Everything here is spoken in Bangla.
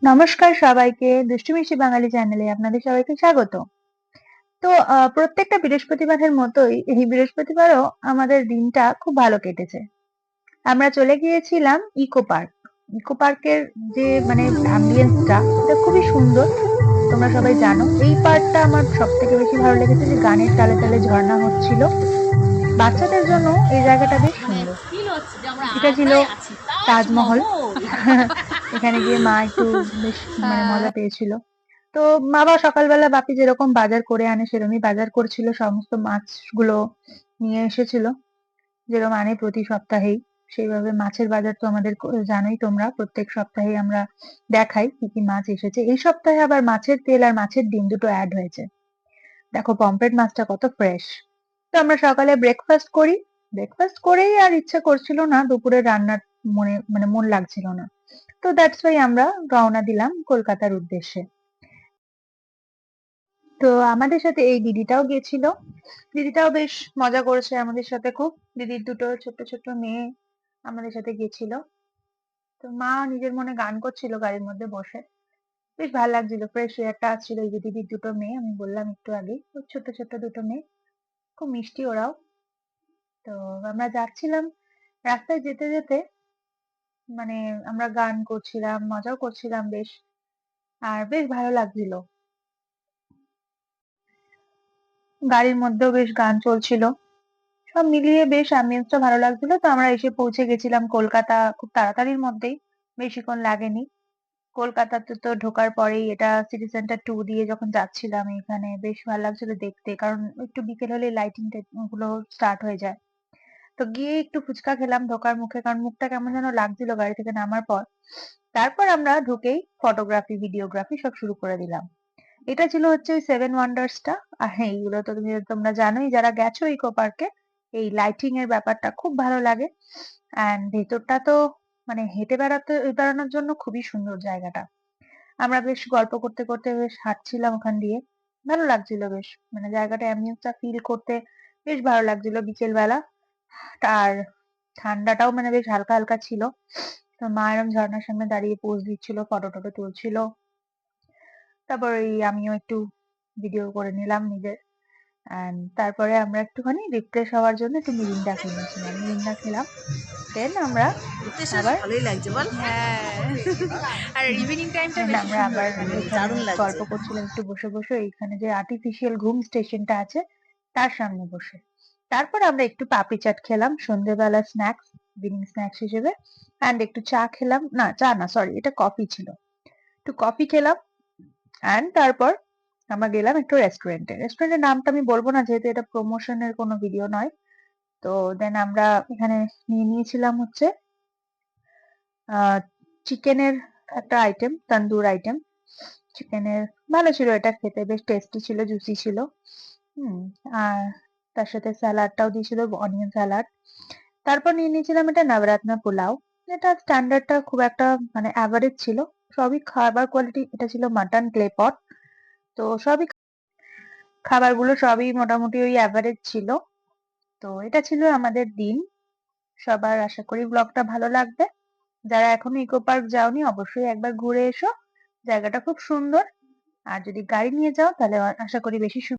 নমস্কার সবাইকে। দুষ্টু মিষ্টি বাঙালি চ্যানেলে আপনাদের সবাইকে স্বাগত। তো প্রত্যেকটা বৃহস্পতিবারের মতোই এই বৃহস্পতিবারও আমাদের দিনটা খুব ভালো কেটেছে। আমরা চলে গিয়েছিলাম ইকো পার্ক। ইকো পার্কের যে মানে অ্যাম্বিয়েন্সটা সেটা খুবই সুন্দর। তোমরা সবাই জানো। এই পার্কটা আমার সবথেকে বেশি ভালো লেগেছে যে গানের তালে, তালে ঝর্ণা হচ্ছিল। বাচ্চাদের জন্য এই জায়গাটা বেশ মানে সুন্দর। ফিল হচ্ছে যে আমরা এটা ছিল আগ্রায় আছি তাজমহল। তাজমহল। এখানে গিয়ে মা একটু বেশ মানে আহ, মজা পেয়েছিল। তো বাবা সকালবেলা বাপি যেরকম বাজার করে আনে সেরকমই বাজার করছিল, সমস্ত মাছগুলো নিয়ে এসেছিল যেরকম আনে প্রতি সপ্তাহেই। সেইভাবে মাছের বাজার তো আমাদের জানোই তোমরা, প্রত্যেক সপ্তাহে আমরা দেখাই কি কি মাছ এসেছে। এই সপ্তাহে আবার মাছের তেল আর মাছের ডিম দুটো অ্যাড হয়েছে। দেখো পমফ্রেট মাছটা কত ফ্রেশ। তো আমরা সকালে ব্রেকফাস্ট করি। ব্রেকফাস্ট করেই আর ইচ্ছে করছিল না দুপুরে রান্নার, মন লাগছিল না। তো দ্যাটস ওয়াই আমরা রওনা দিলাম কলকাতার উদ্দেশ্যে। তো আমাদের সাথে এই দিদিটাও গেছিল। দিদিটাও বেশ মজা করেছে আমাদের সাথে খুব। দিদির দুটো ছোট্ট ছোট্ট মেয়ে আমাদের সাথে গেছিল। তো মা নিজের মনে গান করছিল গাড়ির মধ্যে বসে। বেশ ভালো লাগছিল, ফ্রেশ এয়ারটা আসছিল। এই যে দিদির দুটো মেয়ে আমি বললাম একটু আগেই, ওই ছোট্ট ছোট্ট দুটো মেয়ে, খুব মিষ্টি ওরাও। তো আমরা যাচ্ছিলাম, রাস্তায় যেতে যেতে মানে আমরা গান করছিলাম, মজাও করছিলাম বেশ, আর বেশ ভালো লাগছিল। গাড়ির মধ্যেও বেশ গান চলছিল, সব মিলিয়ে বেশ অ্যাম্বিয়েন্সটা ভালো লাগছিল। তো আমরা এসে পৌঁছে গেছিলাম কলকাতা খুব তাড়াতাড়ির মধ্যেই, বেশিক্ষণ লাগেনি। কলকাতাতে তো ঢোকার পরেই এটা সিটি সেন্টার 2 দিয়ে যখন যাচ্ছিলাম এখানে বেশ ভালো লাগছিল দেখতে, কারণ একটু বিকেল হলে লাইটিং গুলো স্টার্ট হয়ে যায়। তো গিয়ে একটু ফুচকা খেলাম ঢোকার মুখে, কারণ মুখটা কেমন যেন লাগছিল গাড়ি থেকে নামার পর। তারপর আমরা ঢুকেই ফটোগ্রাফি ভিডিওগ্রাফি সব শুরু করে দিলাম। এটা ছিল হচ্ছে ওই সেভেন ওয়ান্ডার্সটা। আর হ্যাঁ, এইগুলো তো তোমরা জানোই যারা গেছো ইকো পার্কে, এই লাইটিং এর ব্যাপারটা খুব ভালো লাগে। অ্যান্ড ভেতরটা তো মানে হেঁটে বেড়ানোর জন্য খুবই সুন্দর জায়গাটা। আমরা বেশ গল্প করতে করতে বেশ হাঁটছিলাম ওখান দিয়ে, ভালো লাগছিল বেশ, মানে জায়গাটা অ্যাম্বিয়েন্সটা ফিল করতে বেশ ভালো লাগছিল বিকেল বেলা। আর ঠান্ডাটাও মানে বেশ হালকা হালকা ছিল। তো মা এরম ঝর্ণার সামনে দাঁড়িয়ে পোজ দিচ্ছিল, ফটো টটো তুলছিল। তারপর এই আমিও একটু ভিডিও করে নিলাম নিজের। অ্যান্ড তারপরে আমরা একটুখানি রিফ্রেশ হওয়ার জন্য একটু মিরিন্ডা কিনেছিলাম, মিরিন্ডা খেলাম। দেন আমরা ঘুরতে এসে বেশ আবার ভালোই লাগছে বল। হ্যাঁ। আর ইভিনিং টাইমটা দেন বেশি আমরা সুন্দর আবার এখানে, এখানে দারুণ গল্প লাগছে। করছিলাম একটু বসে বসে, এইখানে যে আর্টিফিশিয়াল ঘুম স্টেশনটা আছে তার সামনে বসে। তারপর আমরা একটু পাপড়ি চাট খেলাম সন্ধ্যেবেলা স্ন্যাক্স, ইভিনিং স্ন্যাক্স হিসেবে। অ্যান্ড একটু চা খেলাম, না চা না সরি, এটা কফি ছিল। একটু কফি খেলাম। অ্যান্ড তারপর আমরা গেলাম একটু রেস্টুরেন্টে। রেস্টুরেন্টের নামটা আমি বলবো না যেহেতু এটা প্রমোশনের কোনো ভিডিও নয়। তো দেন আমরা এখানে নিয়ে নিয়েছিলাম হচ্ছে আহ চিকেনের একটা আইটেম, তন্দুর আইটেম। চিকেনের ভালো ছিল, এটা খেতে বেশ টেস্টি ছিল, জুসি ছিল। হুম। আর তার সাথে স্যালাডটাও দিয়েছিল, অনিয়ন স্যালাড। তারপর নিয়ে নিয়েছিলাম এটা নবরত্ন পোলাও। এটা স্ট্যান্ডার্ডটা খুব একটা মানে অ্যাভারেজ ছিল। সবই খাবার কোয়ালিটি, এটা ছিল মাটন ক্লে পট। তো সবই খাবারগুলো সবই মোটামুটি ওই অ্যাভারেজ ছিল। তো এটা ছিল আমাদের দিন। সবার আশা করি ব্লগটা ভালো লাগবে। যারা এখনো ইকো পার্ক যাওনি অবশ্যই একবার ঘুরে এসো, জায়গাটা খুব সুন্দর। আর যদি গাড়ি নিয়ে যাও তাহলে আশা করি বেশি